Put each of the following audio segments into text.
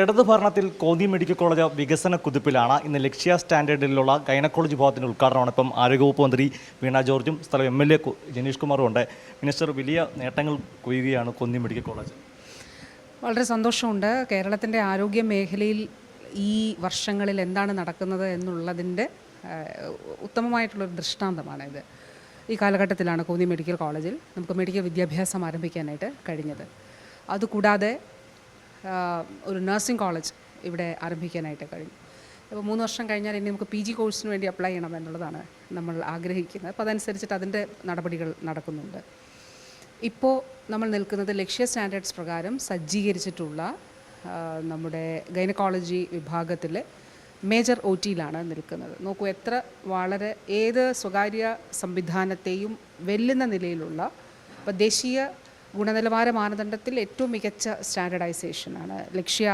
ഇടതു ഭരണത്തിൽ Konni medical college വികസന കുതിപ്പിലാണ്. ഇന്ന് ലക്ഷ്യ സ്റ്റാൻഡേർഡിലുള്ള ഗൈനക്കോളജി വിഭാഗത്തിൻ്റെ ഉദ്ഘാടനമാണ്. ഇപ്പം ആരോഗ്യവകുപ്പ് മന്ത്രി വീണ ജോർജും സ്ഥലം MLA ജനീഷ് കുമാറും ഉണ്ട്. മിനിസ്റ്റർ, വലിയ നേട്ടങ്ങൾ കൊയ്യുകയാണ് കോന്നി മെഡിക്കൽ കോളേജ്. വളരെ സന്തോഷമുണ്ട്. കേരളത്തിൻ്റെ ആരോഗ്യ മേഖലയിൽ ഈ വർഷങ്ങളിൽ എന്താണ് നടക്കുന്നത് എന്നുള്ളതിൻ്റെ ഉത്തമമായിട്ടുള്ളൊരു ദൃഷ്ടാന്തമാണിത്. ഈ കാലഘട്ടത്തിലാണ് കോന്നി മെഡിക്കൽ കോളേജിൽ നമുക്ക് മെഡിക്കൽ വിദ്യാഭ്യാസം ആരംഭിക്കാനായിട്ട് കഴിഞ്ഞത്. അതുകൂടാതെ ഒരു നഴ്സിംഗ് കോളേജ് ഇവിടെ ആരംഭിക്കാനായിട്ട് കഴിഞ്ഞു. അപ്പോൾ 3 വർഷം കഴിഞ്ഞാൽ ഇനി നമുക്ക് PG കോഴ്സിന് വേണ്ടി അപ്ലൈ ചെയ്യണം എന്നുള്ളതാണ് നമ്മൾ ആഗ്രഹിക്കുന്നത്. അപ്പോൾ അതനുസരിച്ചിട്ട് അതിൻ്റെ നടപടികൾ നടക്കുന്നുണ്ട്. ഇപ്പോൾ നമ്മൾ നിൽക്കുന്നത് ലക്ഷ്യ സ്റ്റാൻഡേർഡ്സ് പ്രകാരം സജ്ജീകരിച്ചിട്ടുള്ള നമ്മുടെ ഗൈനക്കോളജി വിഭാഗത്തിൽ മേജർ OTയിലാണ് നിൽക്കുന്നത്. നോക്കൂ, എത്ര വളരെ ഏത് സ്വകാര്യ സംവിധാനത്തെയും വെല്ലുന്ന നിലയിലുള്ള ഇപ്പോൾ ദേശീയ ഗുണനിലവാര മാനദണ്ഡത്തിൽ ഏറ്റവും മികച്ച സ്റ്റാൻഡർഡൈസേഷനാണ് ലക്ഷ്യ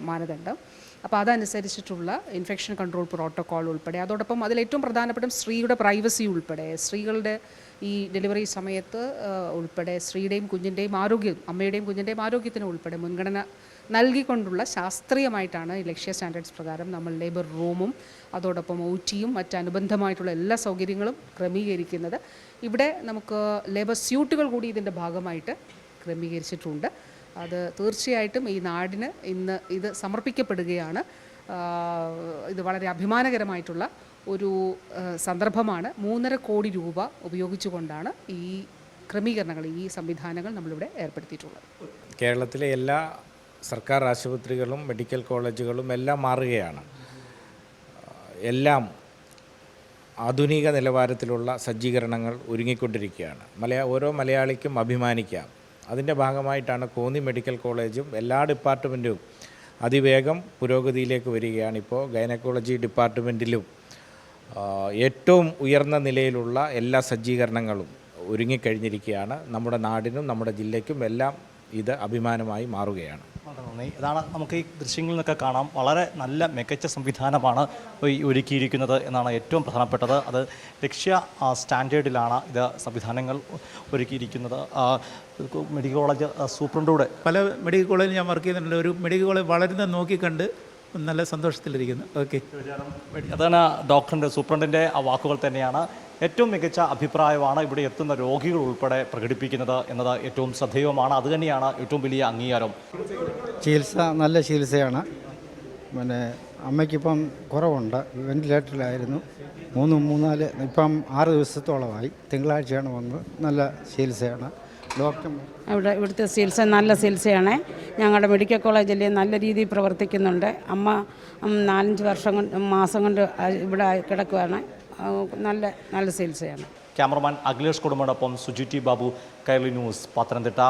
മാനദണ്ഡം. അപ്പോൾ അതനുസരിച്ചിട്ടുള്ള ഇൻഫെക്ഷൻ കൺട്രോൾ പ്രോട്ടോക്കോൾ ഉൾപ്പെടെ, അതോടൊപ്പം അതിലേറ്റവും പ്രധാനപ്പെട്ട സ്ത്രീയുടെ പ്രൈവസി ഉൾപ്പെടെ, സ്ത്രീകളുടെ ഈ ഡെലിവറി സമയത്ത് ഉൾപ്പെടെ സ്ത്രീയുടെയും കുഞ്ഞിൻ്റെയും ആരോഗ്യം, അമ്മയുടെയും കുഞ്ഞിൻ്റെയും ആരോഗ്യത്തിന് ഉൾപ്പെടെ മുൻഗണന നൽകിക്കൊണ്ടുള്ള ശാസ്ത്രീയമായിട്ടാണ് ഈ ലക്ഷ്യ സ്റ്റാൻഡേർഡ്സ് പ്രകാരം നമ്മൾ ലേബർ റൂമും അതോടൊപ്പം OTയും മറ്റനുബന്ധമായിട്ടുള്ള എല്ലാ സൗകര്യങ്ങളും ക്രമീകരിക്കുന്നത്. ഇവിടെ നമുക്ക് ലേബർ സ്യൂട്ടുകൾ കൂടി ഇതിൻ്റെ ഭാഗമായിട്ട് ക്രമീകരിച്ചിട്ടുണ്ട്. അത് തീർച്ചയായിട്ടും ഈ നാടിന് ഇന്ന് ഇത് സമർപ്പിക്കപ്പെടുകയാണ്. ഇത് വളരെ അഭിമാനകരമായിട്ടുള്ള ഒരു സന്ദർഭമാണ്. 3.5 കോടി രൂപ ഉപയോഗിച്ചുകൊണ്ടാണ് ഈ ക്രമീകരണങ്ങൾ, ഈ സംവിധാനങ്ങൾ നമ്മളിവിടെ ഏർപ്പെടുത്തിയിട്ടുള്ളത്. കേരളത്തിലെ എല്ലാ സർക്കാർ ആശുപത്രികളും മെഡിക്കൽ കോളേജുകളും എല്ലാം മാറുകയാണ്. എല്ലാം ആധുനിക നിലവാരത്തിലുള്ള സജ്ജീകരണങ്ങൾ ഒരുങ്ങിക്കൊണ്ടിരിക്കുകയാണ്. ഓരോ മലയാളിക്കും അഭിമാനിക്കാം. അതിൻ്റെ ഭാഗമായിട്ടാണ് കോന്നി മെഡിക്കൽ കോളേജും എല്ലാ ഡിപ്പാർട്ട്മെൻറ്റും അതിവേഗം പുരോഗതിയിലേക്ക് വരികയാണ്. ഇപ്പോൾ ഗൈനക്കോളജി ഡിപ്പാർട്ട്മെൻറ്റിലും ഏറ്റവും ഉയർന്ന നിലയിലുള്ള എല്ലാ സജ്ജീകരണങ്ങളും ഒരുങ്ങിക്കഴിഞ്ഞിരിക്കുകയാണ്. നമ്മുടെ നാടിനും നമ്മുടെ ജില്ലയ്ക്കും എല്ലാം ഇത് അഭിമാനമായി മാറുകയാണ്. ഇതാണ് നമുക്ക് ഈ ദൃശ്യങ്ങളിൽ നിന്നൊക്കെ കാണാം. വളരെ നല്ല മികച്ച സംവിധാനമാണ് ഒരുക്കിയിരിക്കുന്നത് എന്നാണ് ഏറ്റവും പ്രധാനപ്പെട്ടത്. അത് ലക്ഷ്യ സ്റ്റാൻഡേർഡിലാണ് ഇത് സംവിധാനങ്ങൾ ഒരുക്കിയിരിക്കുന്നത്. മെഡിക്കൽ കോളേജ് സൂപ്രണ്ടൂടെ പല മെഡിക്കൽ കോളേജിൽ ഞാൻ വർക്ക് ചെയ്യുന്നുണ്ട്. ഒരു മെഡിക്കൽ കോളേജ് വളരുന്നത് നോക്കിക്കണ്ട് നല്ല സന്തോഷത്തിലിരിക്കുന്നു. ഓക്കെ, അതാണ് ഡോക്ടറിൻ്റെ സൂപ്രണ്ടിൻ്റെ ആ വാക്കുകൾ തന്നെയാണ്. ഏറ്റവും മികച്ച അഭിപ്രായമാണ് ഇവിടെ എത്തുന്ന രോഗികൾ ഉൾപ്പെടെ പ്രകടിപ്പിക്കുന്നത് എന്നത് ഏറ്റവും ശ്രദ്ധേയമാണ്. അതുതന്നെയാണ് ഏറ്റവും വലിയ അംഗീകാരം. ചികിത്സ നല്ല ചികിത്സയാണ്. പിന്നെ അമ്മയ്ക്കിപ്പം കുറവുണ്ട്, വെന്റിലേറ്ററിലായിരുന്നു. 3-4 ഇപ്പം 6 ദിവസത്തോളമായി. തിങ്കളാഴ്ചയാണ് വന്നത്. നല്ല ചികിത്സയാണ്. ഇവിടുത്തെ ചികിത്സ നല്ല ചികിത്സയാണ്. ഞങ്ങളുടെ മെഡിക്കൽ കോളേജിൽ നല്ല രീതിയിൽ പ്രവർത്തിക്കുന്നുണ്ട്. അമ്മ 4-5 മാസം കൊണ്ട് ഇവിടെ കിടക്കുകയാണ്. നല്ല ചികിത്സയാണ്. ക്യാമറമാൻ അഖിലേഷ് കുടുംബനൊപ്പം സുജിറ്റി ബാബു, കൈരളി ന്യൂസ്, പത്തനംതിട്ട.